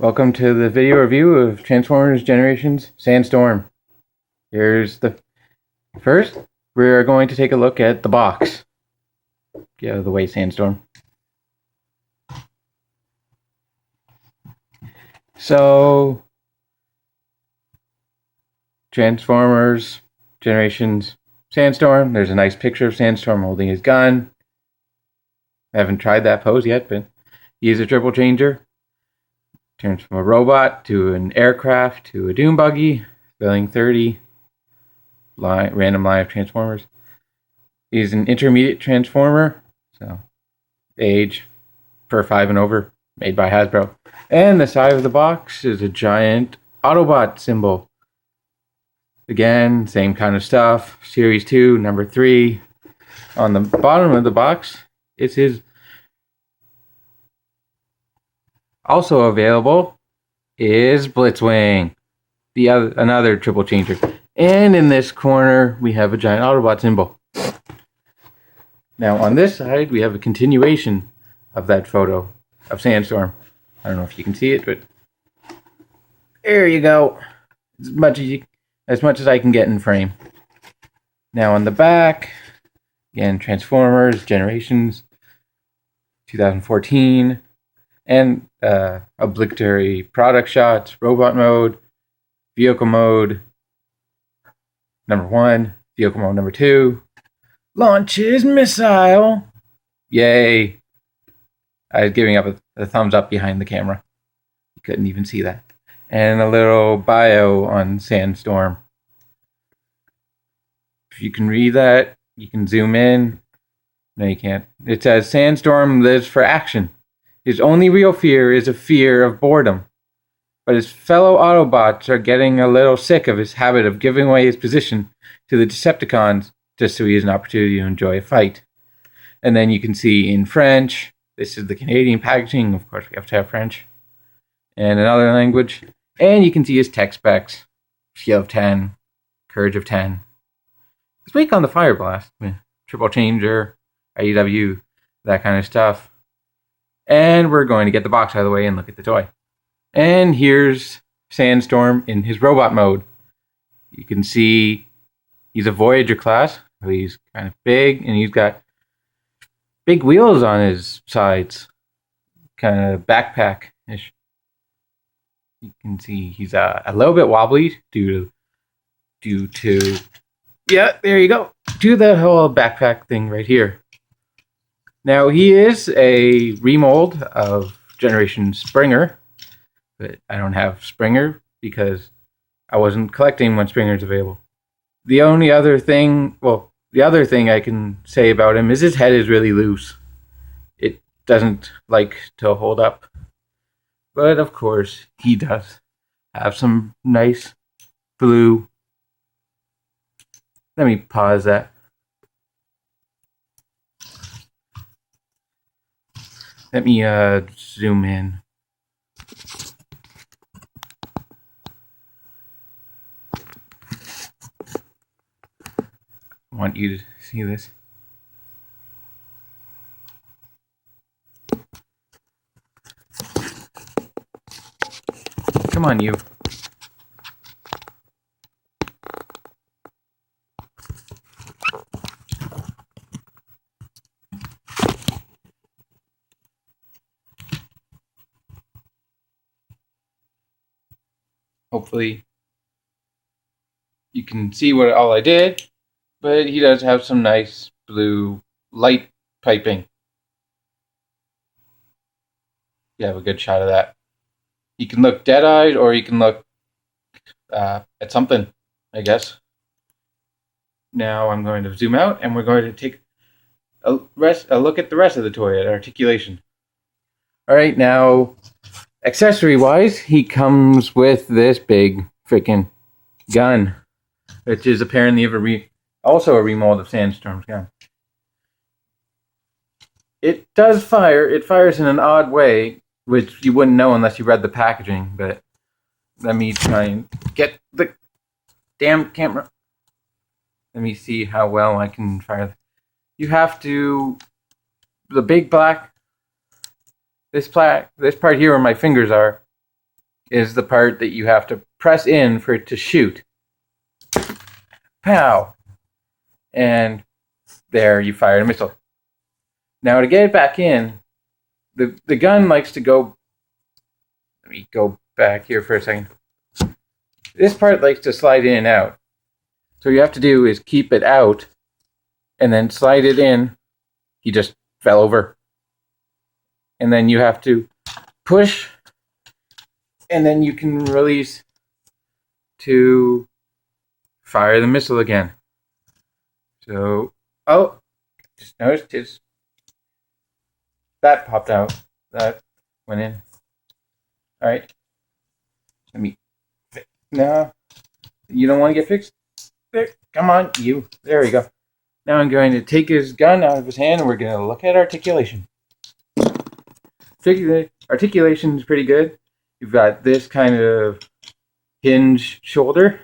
Welcome to the video review of Transformers Generations Sandstorm. Here's the first. We're going to take a look at the box. Get out of the way, Sandstorm. So, Transformers Generations Sandstorm. There's a nice picture of Sandstorm holding his gun. I haven't tried that pose yet, but he is a triple changer. Turns from a robot to an aircraft to a dune buggy, spelling 30, random line of Transformers. He's an intermediate Transformer, so age per 5 and over, made by Hasbro. And the side of the box is a giant Autobot symbol. Again, same kind of stuff. Series 2, number 3. On the bottom of the box, it's his. Also available is Blitzwing, another triple changer. And in this corner, we have a giant Autobot symbol. Now on this side, we have a continuation of that photo of Sandstorm. I don't know if you can see it, but there you go. As much as I can get in frame. Now on the back, again, Transformers, Generations, 2014. And obligatory product shots, robot mode, vehicle mode number 1, vehicle mode number 2, launches missile. Yay! I was giving up a thumbs up behind the camera. You couldn't even see that. And a little bio on Sandstorm. If you can read that, you can zoom in. No, you can't. It says, Sandstorm lives for action. His only real fear is a fear of boredom. But his fellow Autobots are getting a little sick of his habit of giving away his position to the Decepticons just so he has an opportunity to enjoy a fight. And then you can see in French, this is the Canadian packaging, of course we have to have French, and another language. And you can see his tech specs, Skill of 10, Courage of 10. He's weak on the Fire Blast, triple changer, IEW, that kind of stuff. And we're going to get the box out of the way and look at the toy. And here's Sandstorm in his robot mode. You can see he's a Voyager class. So he's kind of big, and he's got big wheels on his sides. Kind of backpack-ish. You can see he's a little bit wobbly due to yeah, there you go. Do the whole backpack thing right here. Now, he is a remold of Generation Springer, but I don't have Springer because I wasn't collecting when Springer's available. The other thing I can say about him is his head is really loose. It doesn't like to hold up. But, of course, he does have some nice blue. Let me pause that. Let me zoom in. I want you to see this. Come on, you. Hopefully you can see what all I did, but he does have some nice blue light piping. You have a good shot of that. He can look dead-eyed, or he can look at something, I guess. Now I'm going to zoom out, and we're going to take a look at the rest of the toy at articulation. Alright, now accessory-wise, he comes with this big freaking gun, which is apparently also a remold of Sandstorm's gun. It does fire. It fires in an odd way, which you wouldn't know unless you read the packaging, but let me try and get the damn camera. Let me see how well I can fire. You have to, the big black, this part here where my fingers are, is the part that you have to press in for it to shoot. Pow! And there you fired a missile. Now to get it back in, the gun likes to go. Let me go back here for a second. This part likes to slide in and out. So what you have to do is keep it out and then slide it in. He just fell over. And then you have to push, and then you can release to fire the missile again. So, oh, just noticed that popped out. That went in. All right. Let me. No, you don't want to get fixed. There, come on, you. There we go. Now I'm going to take his gun out of his hand, and we're going to look at articulation. Articulation is pretty good. You've got this kind of hinge shoulder.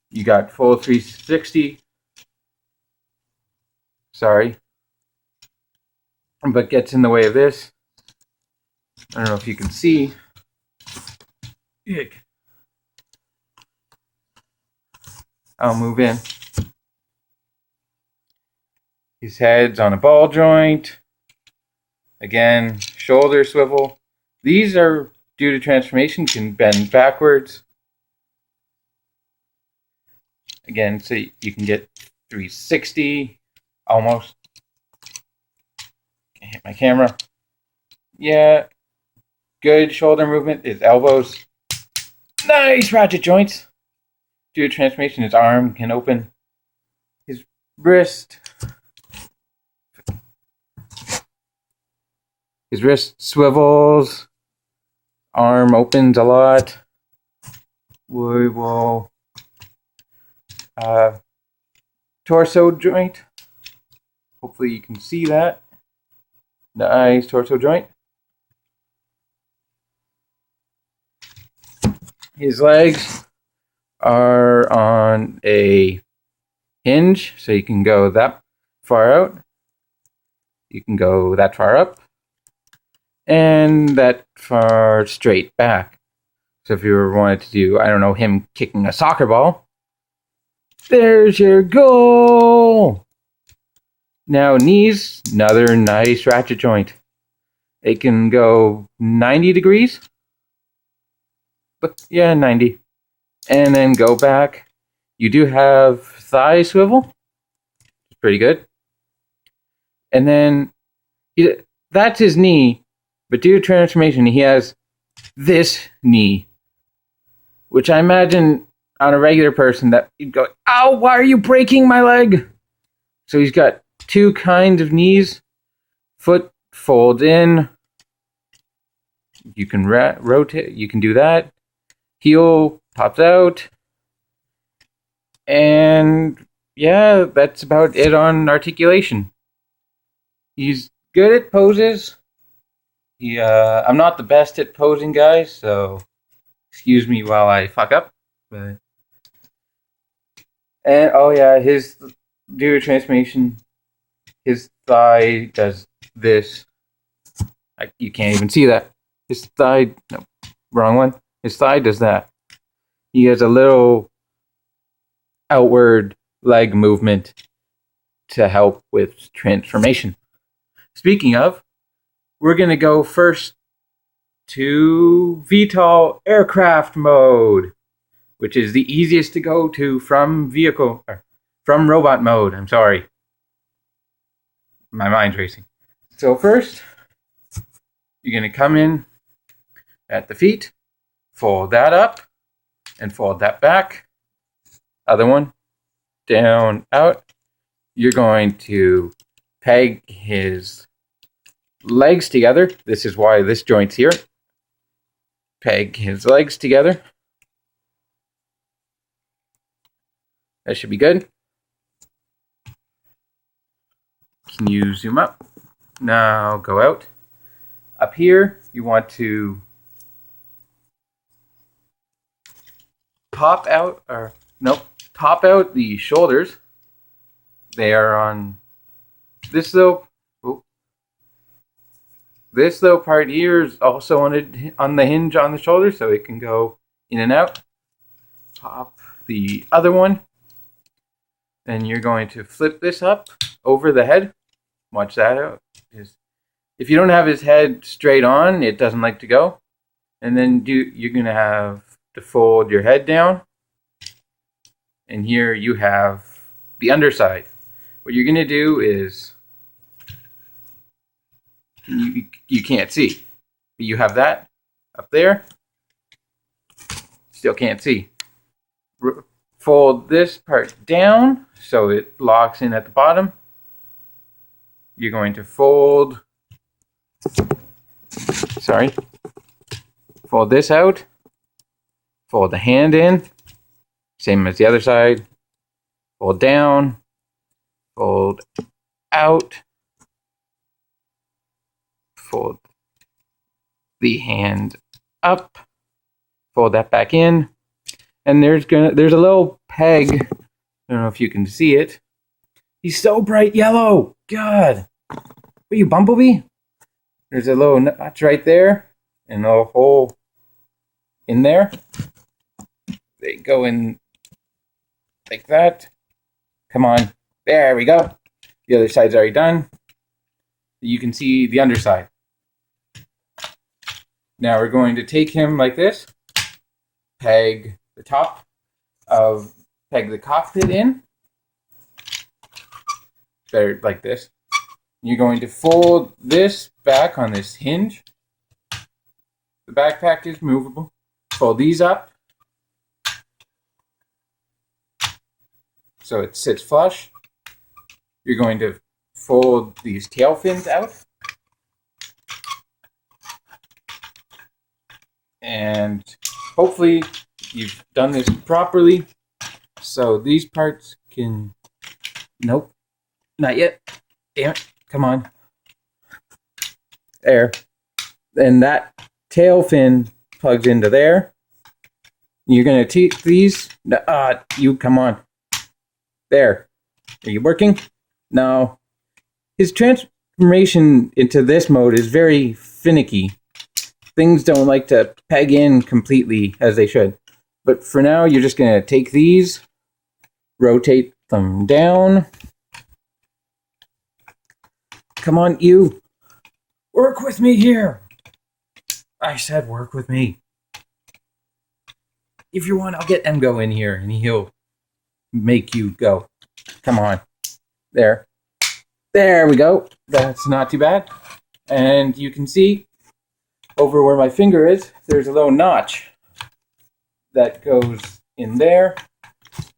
You got full 360. Sorry. But gets in the way of this. I don't know if you can see. I'll move in. His head's on a ball joint. Again, shoulder swivel. These are, due to transformation, can bend backwards. Again, so you can get 360, almost. Can't hit my camera. Yeah, good shoulder movement. His elbows. Nice ratchet joints. Due to transformation, his arm can open. His wrist. His wrist swivels. Arm opens a lot. We will. Torso joint. Hopefully you can see that. Nice torso joint. His legs are on a hinge, so you can go that far out. You can go that far up. And that far straight back. So if you were wanted to do, I don't know, him kicking a soccer ball, there's your goal! Now knees, another nice ratchet joint. It can go 90 degrees. Yeah, 90. And then go back. You do have thigh swivel. Pretty good. And then, that's his knee. But due to transformation, he has this knee. Which I imagine on a regular person that you'd go, ow, why are you breaking my leg? So he's got two kinds of knees. Foot folds in. You can rotate. You can do that. Heel pops out. And yeah, that's about it on articulation. He's good at poses. I'm not the best at posing, guys, so excuse me while I fuck up. And oh yeah, his due to transformation, his thigh does this. You can't even see that. His thigh, no, wrong one. His thigh does that. He has a little outward leg movement to help with transformation. Speaking of, we're going to go first to VTOL aircraft mode, which is the easiest to go to from robot mode. I'm sorry. My mind's racing. So first, you're going to come in at the feet, fold that up, and fold that back. Other one, down, out. You're going to peg his legs together. This is why this joint's here. Peg his legs together. That should be good. Can you zoom up? Now go out. Up here, you want to pop out the shoulders. They are on this though. This little part here is also on the hinge on the shoulder, so it can go in and out. Pop the other one, and you're going to flip this up over the head. Watch that out. If you don't have his head straight on, it doesn't like to go. And then you're going to have to fold your head down. And here you have the underside. What you're going to do is, you can't see, but you have that up there. Still can't see. Fold this part down so it locks in at the bottom. You're going to fold this out. Fold the hand in. Same as the other side. Fold down. Fold out. Fold the hand up. Fold that back in. And there's a little peg. I don't know if you can see it. He's so bright yellow. God. Are you Bumblebee? There's a little notch right there. And a hole in there. They go in like that. Come on. There we go. The other side's already done. You can see the underside. Now we're going to take him like this. Peg the top of, peg the cockpit in. Better like this. You're going to fold this back on this hinge. The backpack is movable. Fold these up so it sits flush. You're going to fold these tail fins out. And hopefully you've done this properly. So these parts can... Nope. Not yet. Damn it. Come on. There. And that tail fin plugs into there. You're going to take these. You come on. There. Are you working? No. His transformation into this mode is very finicky. Things don't like to peg in completely as they should. But for now, you're just going to take these, rotate them down. Come on, you. Work with me here. I said work with me. If you want, I'll get Emgo in here, and he'll make you go. Come on. There. There we go. That's not too bad. And you can see over where my finger is, there's a little notch that goes in there.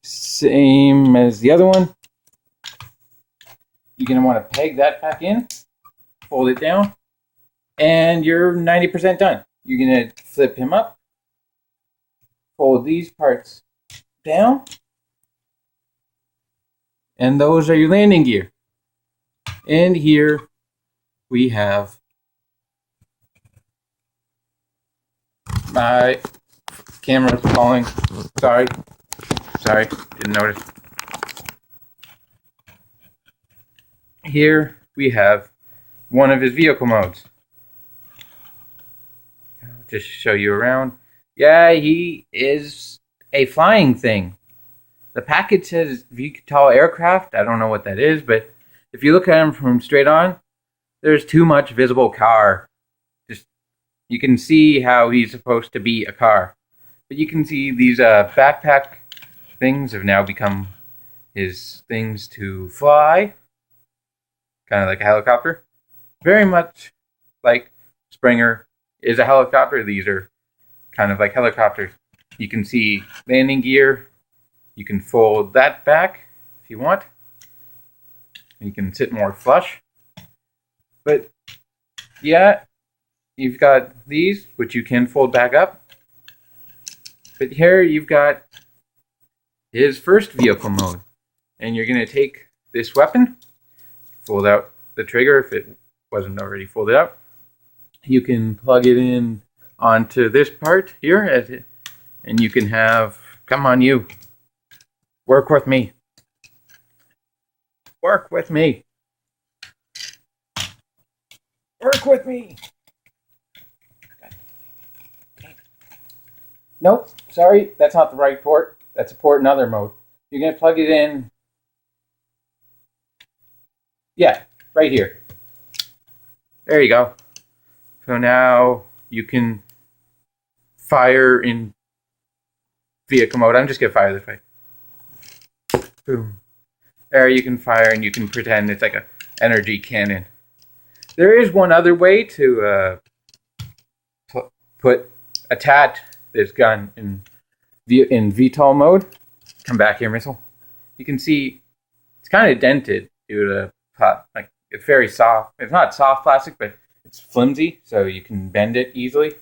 Same as the other one. You're going to want to peg that back in, fold it down, and you're 90% done. You're going to flip him up, fold these parts down, and those are your landing gear. And here we have my camera's falling. Sorry, didn't notice. Here we have one of his vehicle modes. I'll just show you around. Yeah, he is a flying thing. The package says VTOL aircraft. I don't know what that is, but if you look at him from straight on, there's too much visible car. Just, you can see how he's supposed to be a car. But you can see these backpack things have now become his things to fly. Kind of like a helicopter. Very much like Springer is a helicopter. These are kind of like helicopters. You can see landing gear. You can fold that back if you want. You can sit more flush. But yeah, you've got these, which you can fold back up. But here you've got his first vehicle mode. And you're going to take this weapon, fold out the trigger if it wasn't already folded out. You can plug it in onto this part here, and you can have, come on you, work with me. Work with me. Work with me. Nope, sorry, that's not the right port. That's a port in other mode. You're going to plug it in. Yeah, right here. There you go. So now you can fire in vehicle mode. I'm just going to fire this way. Boom. There you can fire and you can pretend it's like an energy cannon. There is one other way to attach this gun in VTOL mode. Come back here, missile. You can see it's kind of dented due to like it's very soft. It's not soft plastic, but it's flimsy, so you can bend it easily.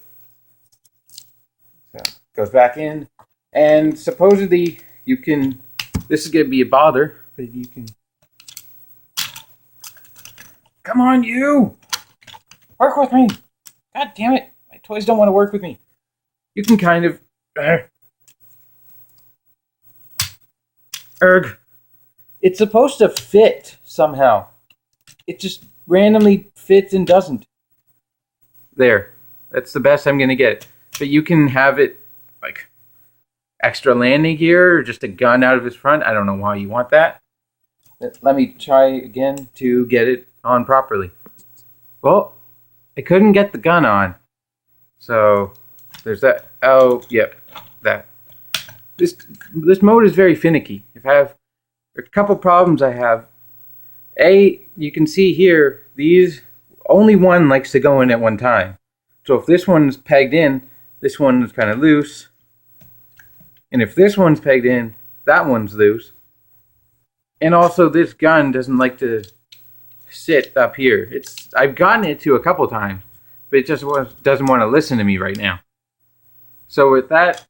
So it goes back in, and supposedly you can. This is gonna be a bother, but you can. Come on, you! Work with me! God damn it! My toys don't want to work with me. You can kind of. Erg. It's supposed to fit somehow. It just randomly fits and doesn't. There. That's the best I'm gonna get. But you can have it like extra landing gear or just a gun out of his front. I don't know why you want that. Let me try again to get it on properly. Well, I couldn't get the gun on. So there's that. Oh, yep, that. This mode is very finicky. If I have a couple problems I have. You can see here, these, only one likes to go in at one time. So if this one's pegged in, this one is kind of loose. And if this one's pegged in, that one's loose. And also this gun doesn't like to sit up here. I've gotten it to a couple times, but it just doesn't want to listen to me right now. So with that,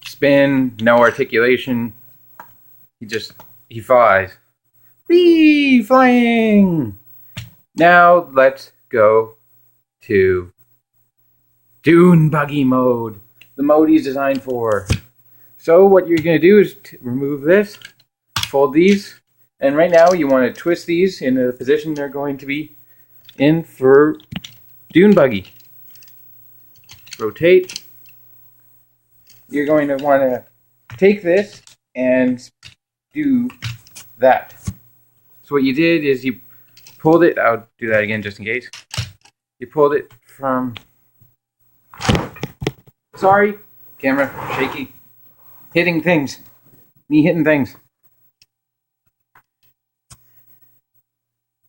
spin, no articulation, he flies. Whee! Flying! Now let's go to dune buggy mode. The mode he's designed for. So what you're going to do is remove this, fold these, and right now you want to twist these in the position they're going to be in for dune buggy. Rotate. You're going to want to take this and do that. So what you did is you pulled it. I'll do that again just in case. You pulled it from. Sorry, camera shaky. Hitting things. Me hitting things.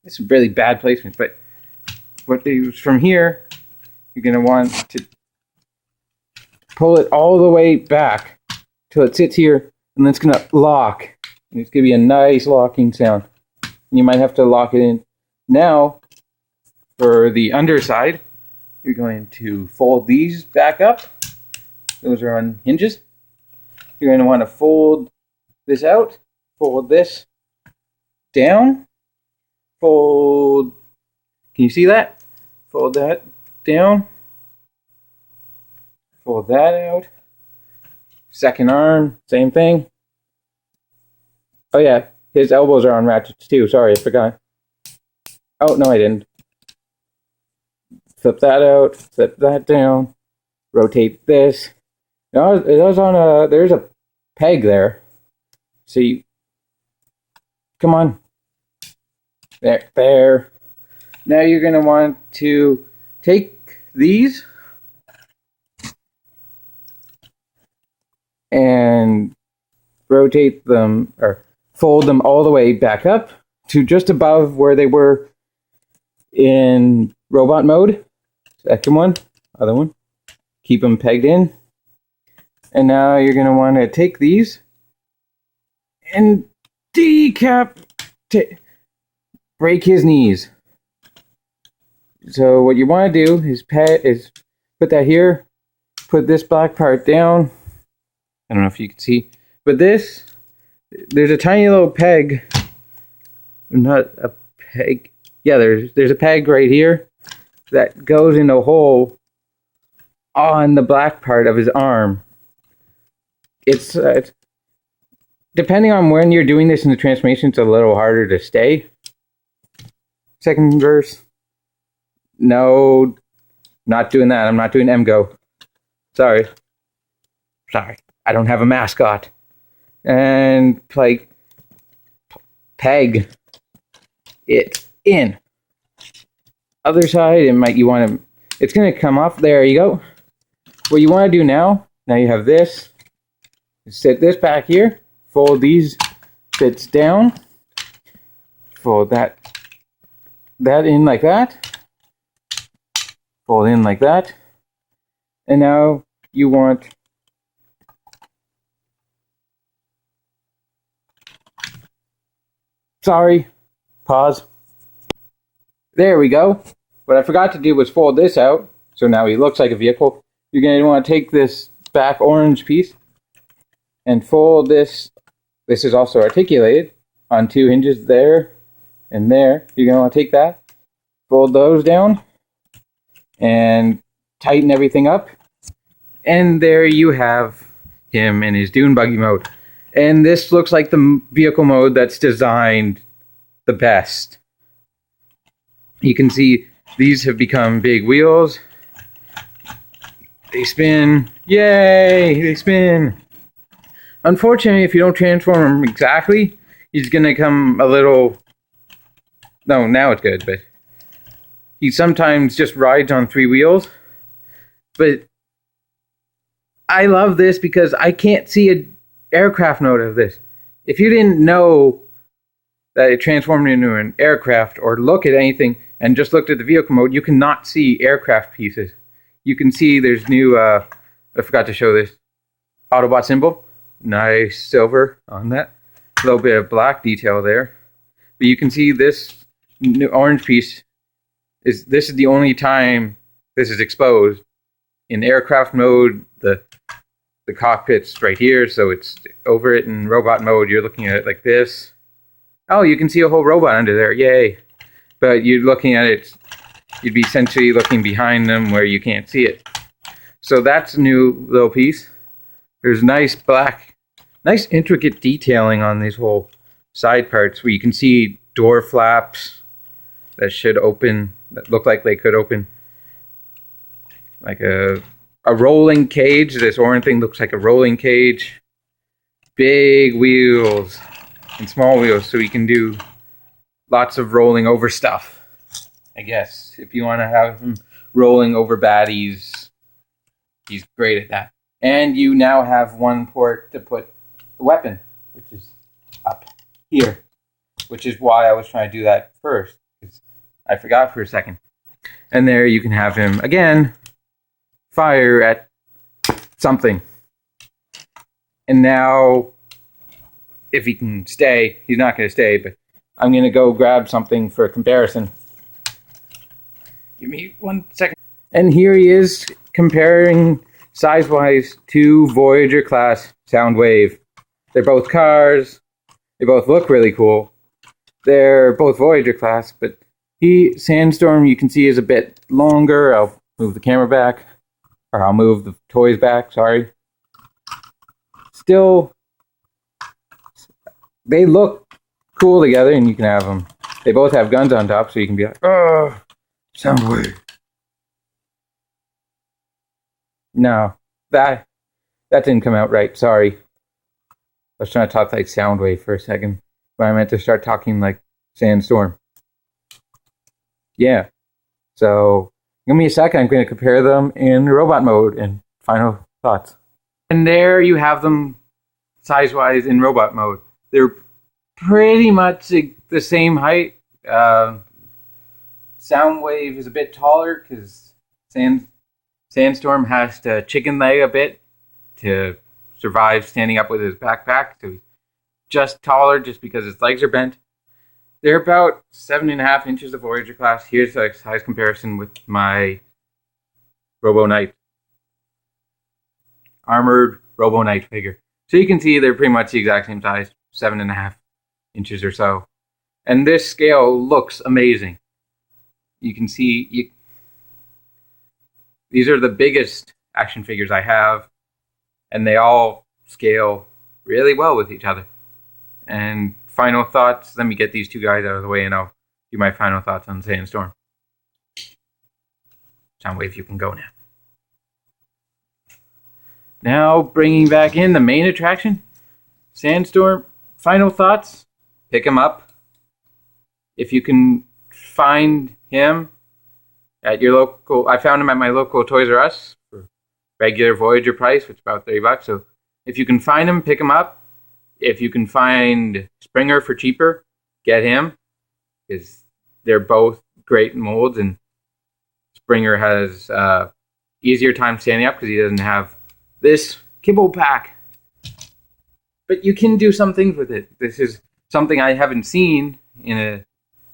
This is really bad placement, but from here, you're going to want to pull it all the way back till it sits here, and then it's going to lock. And it's going to be a nice locking sound. And you might have to lock it in. Now, for the underside, you're going to fold these back up. Those are on hinges. You're going to want to fold this out, fold this down, fold, can you see that? Fold that down, fold that out, second arm, same thing. Oh yeah, his elbows are on ratchets too, sorry, I forgot. Oh, no I didn't. Flip that out, flip that down, rotate this. Now, it was on there's a peg there. See, come on. There. Now you're going to want to take these and rotate them, or fold them all the way back up to just above where they were in robot mode. Second one, other one. Keep them pegged in. And now you're going to want to take these and break his knees. So what you want to do is put that here, put this black part down. I don't know if you can see, but there's a tiny little peg. Not a peg. Yeah, there's a peg right here that goes in a hole on the black part of his arm. It's depending on when you're doing this in the transformation, it's a little harder to stay. second verse. No, not doing that. I'm not doing MGO. Sorry. I don't have a mascot. And like peg it in. Other side, you want to. It's gonna come off. There you go. What you want to do now you have this. Set this back here. Fold these bits down. Fold that in like that. Fold in like that. And now you want pause. There we go. What I forgot to do was fold this out, so now he looks like a vehicle. You're going to want to take this back orange piece and fold this. This is also articulated on 2 hinges there and there. You're going to want to take that, fold those down, and tighten everything up. And there you have him in his dune buggy mode. And this looks like the vehicle mode that's designed the best. You can see these have become big wheels. They spin. Yay! They spin. Unfortunately, if you don't transform him exactly, he's going to come a little... No, now it's good, but... He sometimes just rides on 3 wheels. But I love this because I can't see an aircraft mode of this. If you didn't know that it transformed into an aircraft or look at anything and just looked at the vehicle mode, you cannot see aircraft pieces. You can see there's new, I forgot to show this, Autobot symbol. Nice silver on that. A little bit of black detail there. But you can see this new orange piece, this is the only time this is exposed. In aircraft mode, the cockpit's right here, so it's over it. In robot mode, you're looking at it like this. Oh, you can see a whole robot under there, yay. But you're looking at it, you'd be essentially looking behind them where you can't see it. So that's a new little piece. There's nice intricate detailing on these whole side parts where you can see door flaps that should open, that look like they could open. Like a rolling cage. This orange thing looks like a rolling cage. Big wheels and small wheels, so you can do lots of rolling over stuff. I guess if you want to have him rolling over baddies, he's great at that. And you now have one port to put the weapon, which is up here, which is why I was trying to do that first, because I forgot for a second. And there you can have him again fire at something. And now, if he can stay, he's not going to stay, but I'm going to go grab something for comparison. Give me 1 second. And here he is comparing size-wise to Voyager class Soundwave. They're both cars. They both look really cool. They're both Voyager class, but Sandstorm, you can see, is a bit longer. I'll move the camera back. Or I'll move the toys back, sorry. Still, they look cool together, and you can have them. They both have guns on top, so you can be like, oh, Soundwave. No, that didn't come out right, sorry. I was trying to talk like Soundwave for a second, but I meant to start talking like Sandstorm. Yeah, so... Give me a second, I'm going to compare them in robot mode and final thoughts. And there you have them size-wise in robot mode. They're pretty much the same height. Soundwave is a bit taller because Sandstorm has to chicken leg a bit to survive standing up with his backpack. So he's just taller just because his legs are bent. They're about 7.5 inches of Voyager class. Here's a size comparison with my Robo Knight. Armored Robo Knight figure. So you can see they're pretty much the exact same size, 7.5 inches or so. And this scale looks amazing. You can see, these are the biggest action figures I have, and they all scale really well with each other. And final thoughts, let me get these two guys out of the way and I'll do my final thoughts on Sandstorm. Soundwave, you can go now. Now, bringing back in the main attraction, Sandstorm. Final thoughts, pick him up. If you can find him at your local, I found him at my local Toys R Us for regular Voyager price, which is about $30. So if you can find him, pick him up. If you can find Springer for cheaper, get him, because they're both great molds, and Springer has easier time standing up because he doesn't have this kibble pack. But you can do some things with it. This is something I haven't seen in a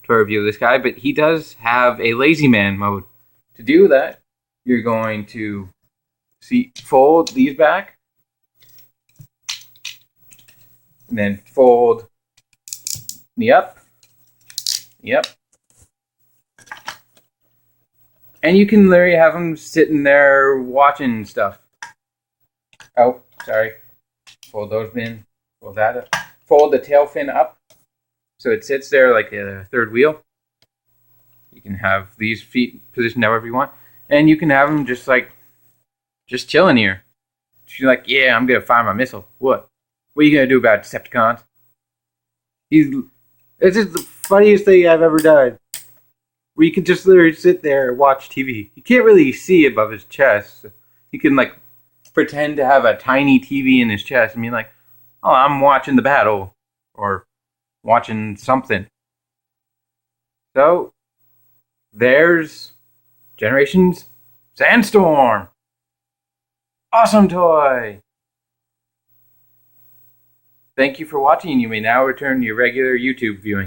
toy review of this guy, but he does have a lazy man mode. To do that, you're going to fold these back, and then fold knee up, and you can literally have him sitting there watching stuff. Oh, sorry. Fold those in. Fold that up. Fold the tail fin up so it sits there like a third wheel. You can have these feet positioned however you want, and you can have them just chilling here. She's like, yeah, I'm gonna fire my missile. What? What are you gonna do about Decepticons? This is the funniest thing I've ever done. Where you can just literally sit there and watch TV. You can't really see above his chest. So you can pretend to have a tiny TV in his chest and be like, oh, I'm watching the battle or watching something. So there's Generations Sandstorm. Awesome toy. Thank you for watching. You may now return to your regular YouTube viewing.